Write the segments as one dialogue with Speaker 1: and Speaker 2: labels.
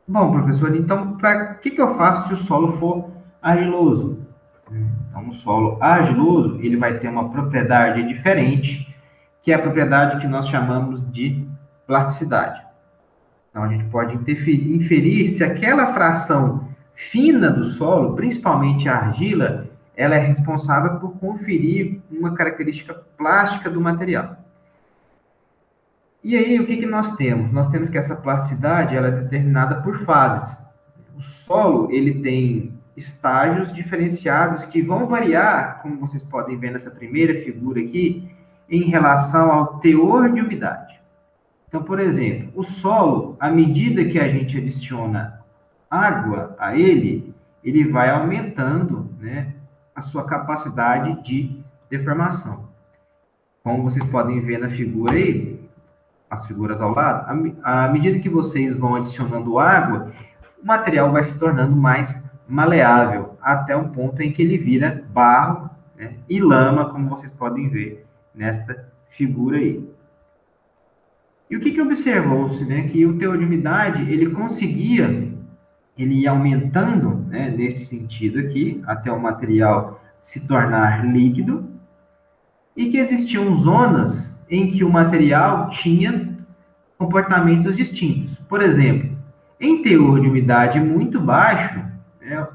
Speaker 1: Bom, professor, então, para que eu faço se o solo for argiloso? Então, o solo argiloso, ele vai ter uma propriedade diferente, que é a propriedade que nós chamamos de plasticidade. Então, a gente pode inferir se aquela fração fina do solo, principalmente a argila, ela é responsável por conferir uma característica plástica do material. E aí, o que nós temos? Nós temos que essa plasticidade ela é determinada por fases. O solo ele tem estágios diferenciados que vão variar, como vocês podem ver nessa primeira figura aqui, em relação ao teor de umidade. Então, por exemplo, o solo, à medida que a gente adiciona água a ele, ele vai aumentando, né, a sua capacidade de deformação. Como vocês podem ver na figura aí, as figuras ao lado, à medida que vocês vão adicionando água, o material vai se tornando mais maleável, até um ponto em que ele vira barro, né, e lama, como vocês podem ver nesta figura aí. E o que observou-se, né, que o teor de umidade, ele ia aumentando, né, nesse sentido aqui, até o material se tornar líquido, e que existiam zonas em que o material tinha comportamentos distintos. Por exemplo, em teor de umidade muito baixo, né,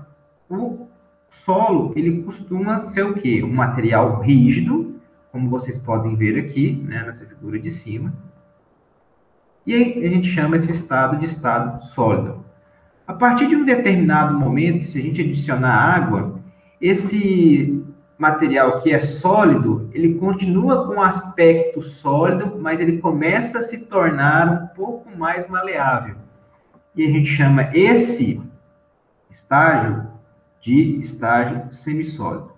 Speaker 1: o solo ele costuma ser o quê? Um material rígido, como vocês podem ver aqui, né, nessa figura de cima. E aí a gente chama esse estado de estado sólido. A partir de um determinado momento, se a gente adicionar água, esse material que é sólido, ele continua com aspecto sólido, mas ele começa a se tornar um pouco mais maleável. E a gente chama esse estágio de estágio semissólido.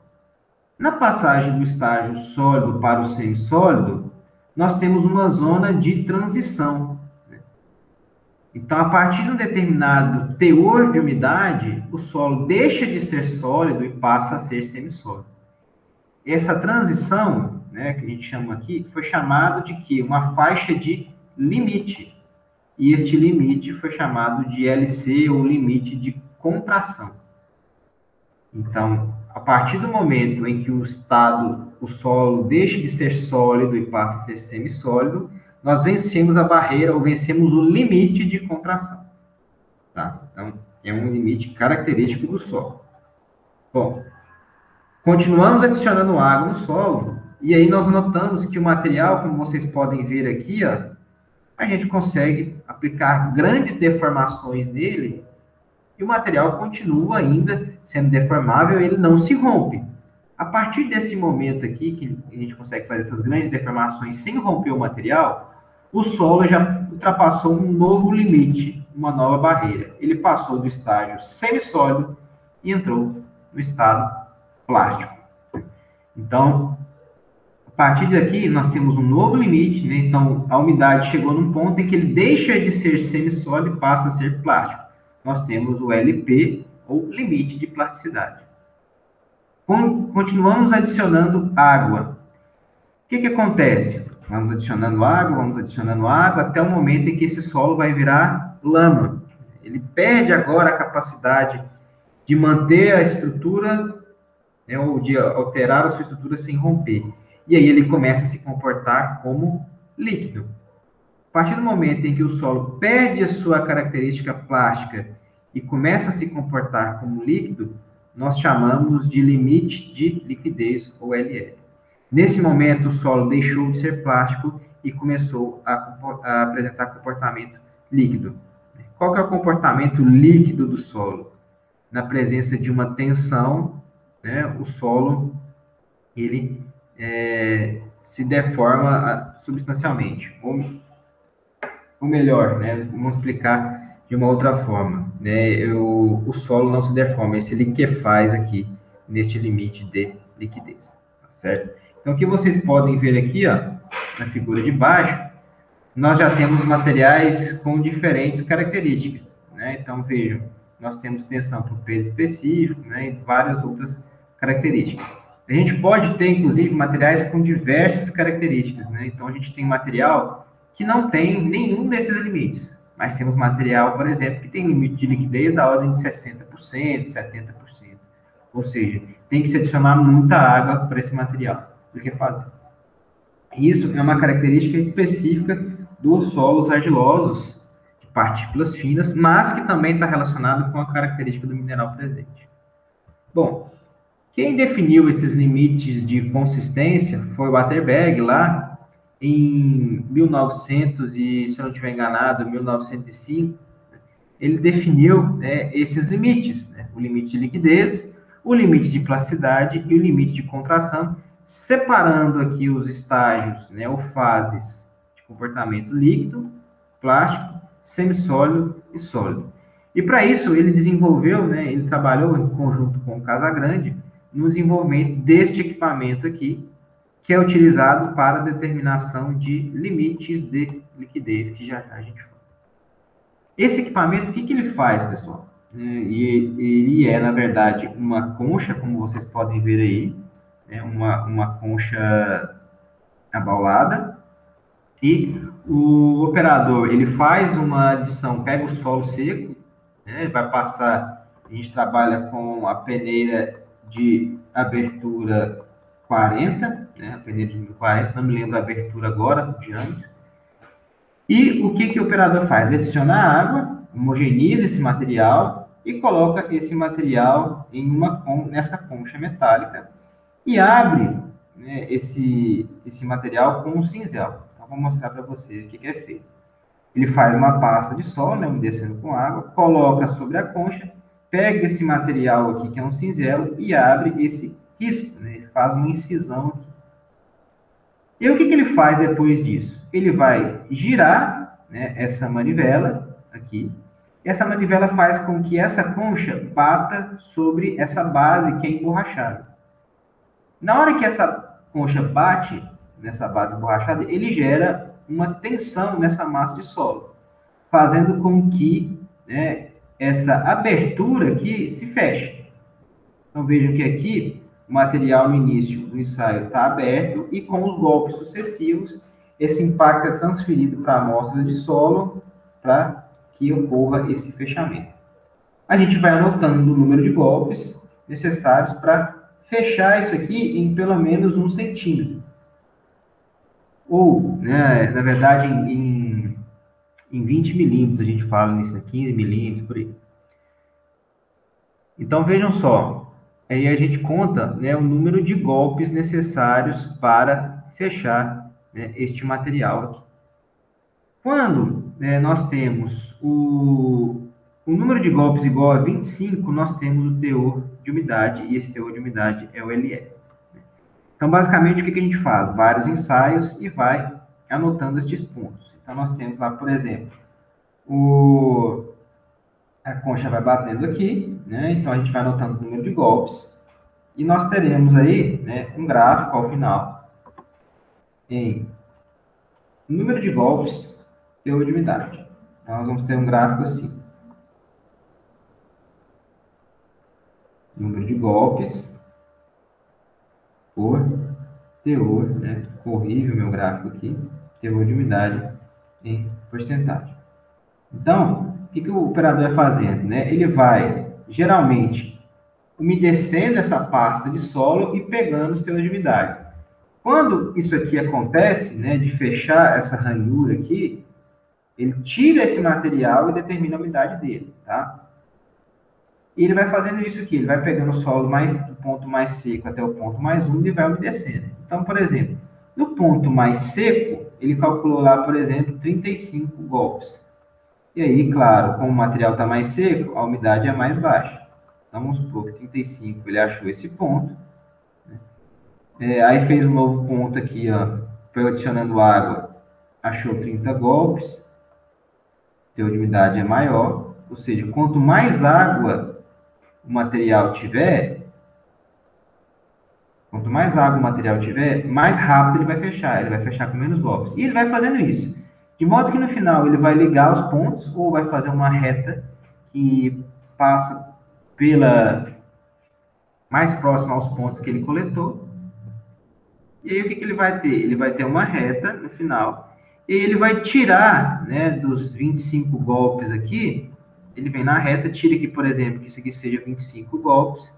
Speaker 1: Na passagem do estágio sólido para o semissólido, nós temos uma zona de transição. Então, a partir de um determinado teor de umidade, o solo deixa de ser sólido e passa a ser semissólido. Essa transição, né, que a gente chama aqui, foi chamado de quê? Uma faixa de limite. E este limite foi chamado de LC, ou limite de contração. Então, a partir do momento em que o solo deixa de ser sólido e passa a ser semissólido, nós vencemos a barreira ou vencemos o limite de contração. Tá? Então, é um limite característico do solo. Bom, continuamos adicionando água no solo, e aí nós notamos que o material, como vocês podem ver aqui, ó, a gente consegue aplicar grandes deformações nele, e o material continua ainda sendo deformável, ele não se rompe. A partir desse momento aqui, que a gente consegue fazer essas grandes deformações sem romper o material, o solo já ultrapassou um novo limite, uma nova barreira. Ele passou do estágio semissólido e entrou no estado plástico. Então, a partir daqui, nós temos um novo limite, né? Então, a umidade chegou num ponto em que ele deixa de ser semissólido e passa a ser plástico. Nós temos o LP, ou limite de plasticidade. Continuamos adicionando água. O que acontece? Vamos adicionando água, até o momento em que esse solo vai virar lama. Ele perde agora a capacidade de manter a estrutura, né, ou de alterar a sua estrutura sem romper. E aí ele começa a se comportar como líquido. A partir do momento em que o solo perde a sua característica plástica e começa a se comportar como líquido, nós chamamos de limite de liquidez, ou LL. Nesse momento, o solo deixou de ser plástico e começou a apresentar comportamento líquido. Qual que é o comportamento líquido do solo? Na presença de uma tensão, né, o solo ele se deforma substancialmente. Ou melhor, né, vamos explicar de uma outra forma. Né, o solo não se deforma, ele se liquefaz aqui, neste limite de liquidez. Tá certo? Então, o que vocês podem ver aqui, ó, na figura de baixo, nós já temos materiais com diferentes características. Né? Então, vejam, nós temos tensão por peso específico, né, e várias outras características. A gente pode ter, inclusive, materiais com diversas características. Né? Então, a gente tem material que não tem nenhum desses limites. mas temos material, por exemplo, que tem limite de liquidez da ordem de 60%, 70%. Ou seja, tem que se adicionar muita água para esse material do que fazer. Isso é uma característica específica dos solos argilosos, de partículas finas, mas que também está relacionado com a característica do mineral presente. Bom, quem definiu esses limites de consistência foi o Atterberg, lá em 1900, e se eu não estiver enganado, 1905, ele definiu, né, esses limites, né, o limite de liquidez, o limite de plasticidade e o limite de contração, separando aqui os estágios, né, ou fases de comportamento líquido, plástico, semissólido e sólido. E para isso ele desenvolveu, né, ele trabalhou em conjunto com o Casagrande no desenvolvimento deste equipamento aqui, que é utilizado para determinação de limites de liquidez, que já a gente falou. Esse equipamento, o que ele faz, pessoal? Ele é, na verdade, uma concha, como vocês podem ver aí, né, uma concha abaulada, e o operador, ele faz uma adição, pega o solo seco, né, vai passar, a gente trabalha com a peneira de abertura 40, né, a peneira de número 40, não me lembro a abertura agora, o diâmetro. E o que o operador faz? Adiciona água, homogeneiza esse material e coloca esse material nessa concha metálica e abre, né, esse material com um cinzel. Então, vou mostrar para vocês o que é feito. Ele faz uma pasta de sol, né, umedecendo com água, coloca sobre a concha, pega esse material aqui, que é um cinzel, e abre esse risco, né? Ele faz uma incisão aqui. E o que ele faz depois disso? Ele vai girar, né, essa manivela aqui. Essa manivela faz com que essa concha bata sobre essa base que é emborrachada. Na hora que essa concha bate nessa base emborrachada, ele gera uma tensão nessa massa de solo, fazendo com que, né, essa abertura aqui se feche. Então vejam que aqui o material no início do ensaio está aberto e com os golpes sucessivos esse impacto é transferido para amostras de solo para que ocorra esse fechamento. A gente vai anotando o número de golpes necessários para fechar isso aqui em pelo menos 1 centímetro. Ou, né, na verdade, em 20 milímetros, a gente fala nisso, 15 milímetros, por aí. Então, vejam só, aí a gente conta, né, o número de golpes necessários para fechar, né, este material aqui. Quando, né, nós temos o número de golpes igual a 25, nós temos o teor de umidade, e esse teor de umidade é o LE. Então, basicamente, o que a gente faz? Vários ensaios e vai anotando estes pontos. Então, nós temos lá, por exemplo, a concha vai batendo aqui, né? Então, a gente vai anotando o número de golpes. E nós teremos aí, né, um gráfico ao final em número de golpes, teor de umidade. Então, nós vamos ter um gráfico assim. Número de golpes por teor, né? Ficou horrível meu gráfico aqui. Teor de umidade em porcentagem. Então, o que o operador vai fazendo, né? Ele vai, geralmente, umedecendo essa pasta de solo e pegando os teores de umidade. Quando isso aqui acontece, né, de fechar essa ranhura aqui, ele tira esse material e determina a umidade dele, tá? E ele vai fazendo isso aqui, ele vai pegando o solo do ponto mais seco até o ponto mais úmido e vai umedecendo. Então, por exemplo, no ponto mais seco, ele calculou lá, por exemplo, 35 golpes. E aí, claro, como o material está mais seco, a umidade é mais baixa. Então, vamos supor que 35, ele achou esse ponto. Né? Aí fez um novo ponto aqui, ó, foi adicionando água, achou 30 golpes. A teor de umidade é maior. Ou seja, quanto mais água o material tiver, mais rápido ele vai fechar. Ele vai fechar com menos golpes. E ele vai fazendo isso. De modo que no final ele vai ligar os pontos ou vai fazer uma reta que passa mais próxima aos pontos que ele coletou. E aí o que ele vai ter? Ele vai ter uma reta no final e ele vai tirar, né, dos 25 golpes aqui, ele vem na reta, tira aqui, por exemplo, que isso aqui seja 25 golpes,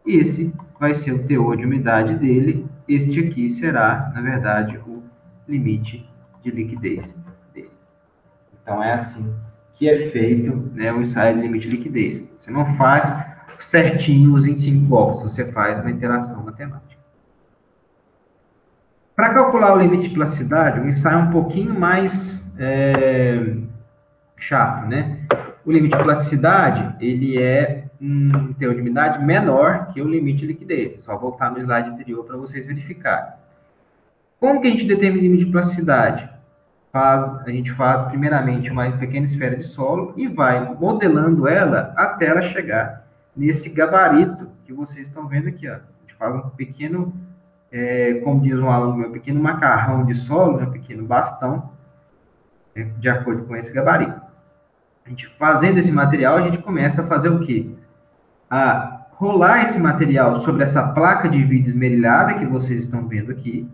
Speaker 1: e esse vai ser o teor de umidade dele, este aqui será, na verdade, o limite de liquidez dele. Então, é assim que é feito, né, o ensaio de limite de liquidez. Você não faz certinho os 25 golpes, você faz uma interação matemática. Para calcular o limite de plasticidade, o ensaio é um pouquinho mais chato, né? O limite de plasticidade, ele é um teor de umidade menor que o limite de liquidez. É só voltar no slide anterior para vocês verificarem. Como que a gente determina o limite de plasticidade? A gente faz primeiramente uma pequena esfera de solo e vai modelando ela até ela chegar nesse gabarito que vocês estão vendo aqui. Ó. A gente faz um pequeno, como diz um aluno meu, um pequeno macarrão de solo, né, um pequeno bastão, de acordo com esse gabarito. A gente fazendo esse material, a gente começa a fazer o quê? A rolar esse material sobre essa placa de vidro esmerilhada que vocês estão vendo aqui,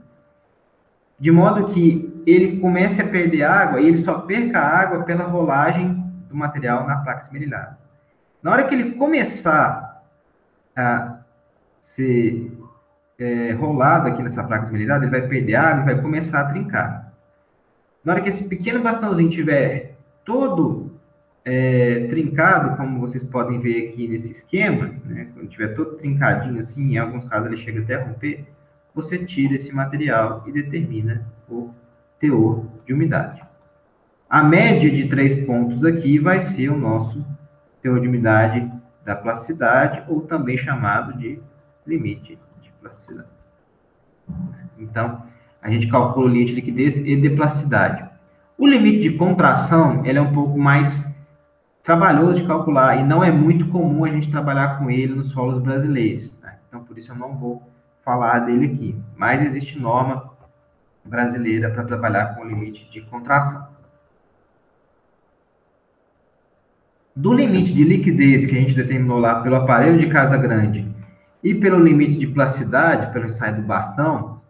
Speaker 1: de modo que ele comece a perder água e ele só perca água pela rolagem do material na placa esmerilhada. Na hora que ele começar a ser rolado aqui nessa placa esmerilhada, ele vai perder água e vai começar a trincar. Na hora que esse pequeno bastãozinho tiver todo trincado, como vocês podem ver aqui nesse esquema, né? Quando tiver todo trincadinho assim, em alguns casos ele chega até a romper, você tira esse material e determina o teor de umidade. A média de 3 pontos aqui vai ser o nosso teor de umidade da plasticidade, ou também chamado de limite de plasticidade. Então, a gente calcula o limite de liquidez e de plasticidade. O limite de contração, ele é um pouco mais trabalhoso de calcular, e não é muito comum a gente trabalhar com ele nos solos brasileiros. Né? Então, por isso eu não vou falar dele aqui. Mas existe norma brasileira para trabalhar com o limite de contração. Do limite de liquidez que a gente determinou lá pelo aparelho de Casagrande e pelo limite de plasticidade, pelo ensaio do bastão,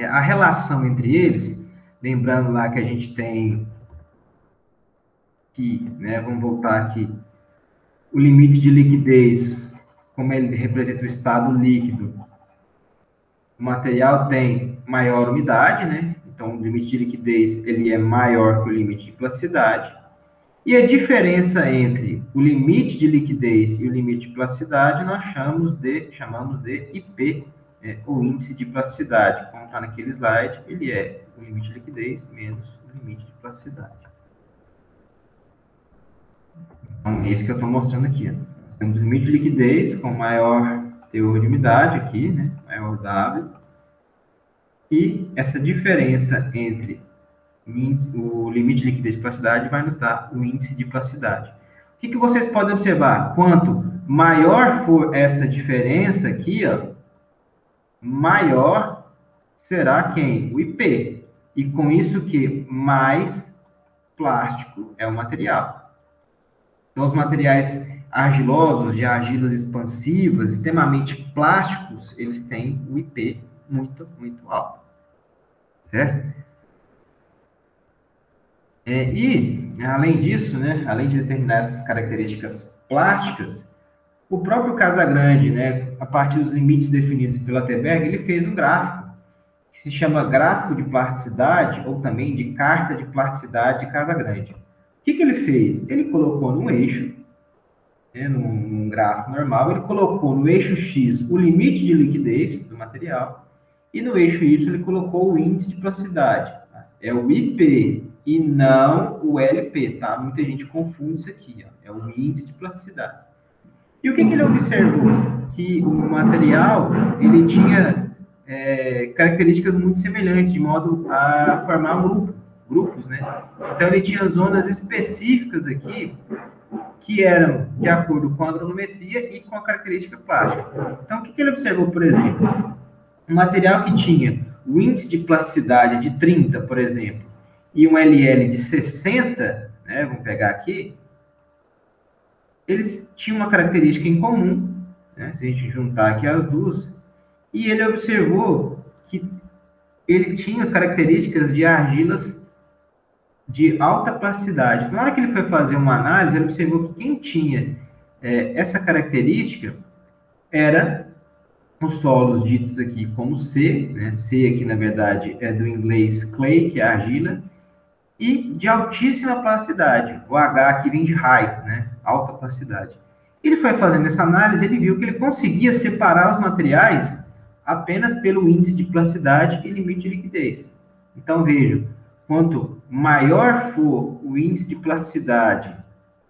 Speaker 1: a relação entre eles, lembrando lá que a gente tem que, né, vamos voltar aqui, o limite de liquidez, como ele representa o estado líquido, o material tem maior umidade, né? Então, o limite de liquidez ele é maior que o limite de plasticidade. E a diferença entre o limite de liquidez e o limite de plasticidade nós chamamos de IP, o índice de plasticidade. Como está naquele slide, ele é o limite de liquidez menos o limite de plasticidade. Então, é isso que eu estou mostrando aqui. Ó. Temos o limite de liquidez com maior teor de umidade aqui, né? Maior W. E essa diferença entre o limite de liquidez de plasticidade vai nos dar o índice de plasticidade. O que vocês podem observar? Quanto maior for essa diferença aqui, ó, maior será quem? O IP. E com isso que mais plástico é o material. Então, os materiais argilosos, de argilas expansivas, extremamente plásticos, eles têm o IP muito, muito alto. Certo? Além disso, né, além de determinar essas características plásticas, o próprio Casagrande, né, a partir dos limites definidos pelo Atterberg, ele fez um gráfico que se chama gráfico de plasticidade, ou também de carta de plasticidade de Casagrande. O que ele fez? Ele colocou num eixo, né, num gráfico normal, ele colocou no eixo X o limite de liquidez do material, e no eixo Y ele colocou o índice de plasticidade. É o IP e não o LP, tá? Muita gente confunde isso aqui, ó. É o índice de plasticidade. E o que ele observou? Que o material, ele tinha características muito semelhantes, de modo a formar grupos, né? Então, ele tinha zonas específicas aqui, que eram de acordo com a granulometria e com a característica plástica. Então, o que ele observou, por exemplo? Um material que tinha o índice de plasticidade de 30, por exemplo, e um LL de 60, né, vamos pegar aqui, eles tinham uma característica em comum, né, se a gente juntar aqui as duas, e ele observou que ele tinha características de argilas de alta plasticidade. Na hora que ele foi fazer uma análise, ele observou que quem tinha essa característica era os solos ditos aqui como C, né? C aqui, na verdade, é do inglês clay, que é argila, e de altíssima plasticidade. O H aqui vem de high, né? Alta plasticidade. Ele foi fazendo essa análise, ele viu que ele conseguia separar os materiais apenas pelo índice de plasticidade e limite de liquidez. Então, vejam, quanto maior for o índice de plasticidade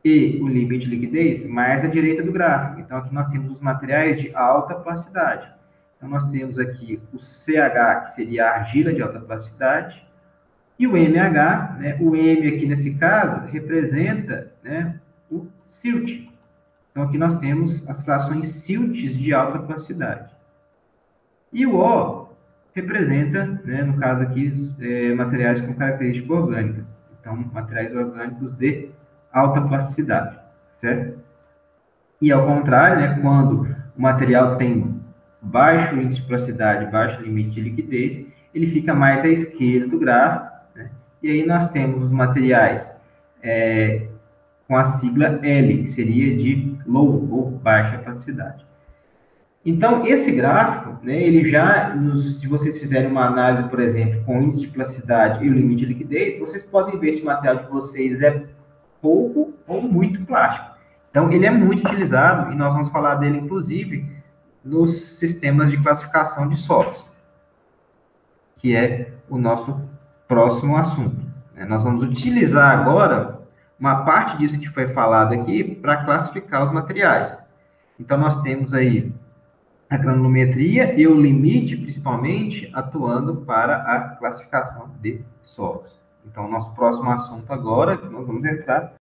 Speaker 1: e o limite de liquidez, mais à direita do gráfico. Então, aqui nós temos os materiais de alta plasticidade. Então, nós temos aqui o CH, que seria a argila de alta plasticidade, e o MH, né, o M aqui nesse caso, representa, né, o silt. Então, aqui nós temos as frações silts de alta plasticidade. E o O representa, né, no caso aqui, materiais com característica orgânica. Então, materiais orgânicos de alta plasticidade, certo? E ao contrário, né, quando o material tem baixo índice de plasticidade, baixo limite de liquidez, ele fica mais à esquerda do gráfico, né? E aí nós temos os materiais com a sigla L, que seria de low, ou baixa plasticidade. Então, esse gráfico, né, ele já, se vocês fizerem uma análise, por exemplo, com índice de plasticidade e o limite de liquidez, vocês podem ver se o material de vocês é pouco ou muito plástico. Então, ele é muito utilizado e nós vamos falar dele, inclusive, nos sistemas de classificação de solos, que é o nosso próximo assunto. Nós vamos utilizar agora uma parte disso que foi falado aqui para classificar os materiais. Então, nós temos aí a granulometria e o limite, principalmente, atuando para a classificação de solos. Então, nosso próximo assunto agora, nós vamos entrar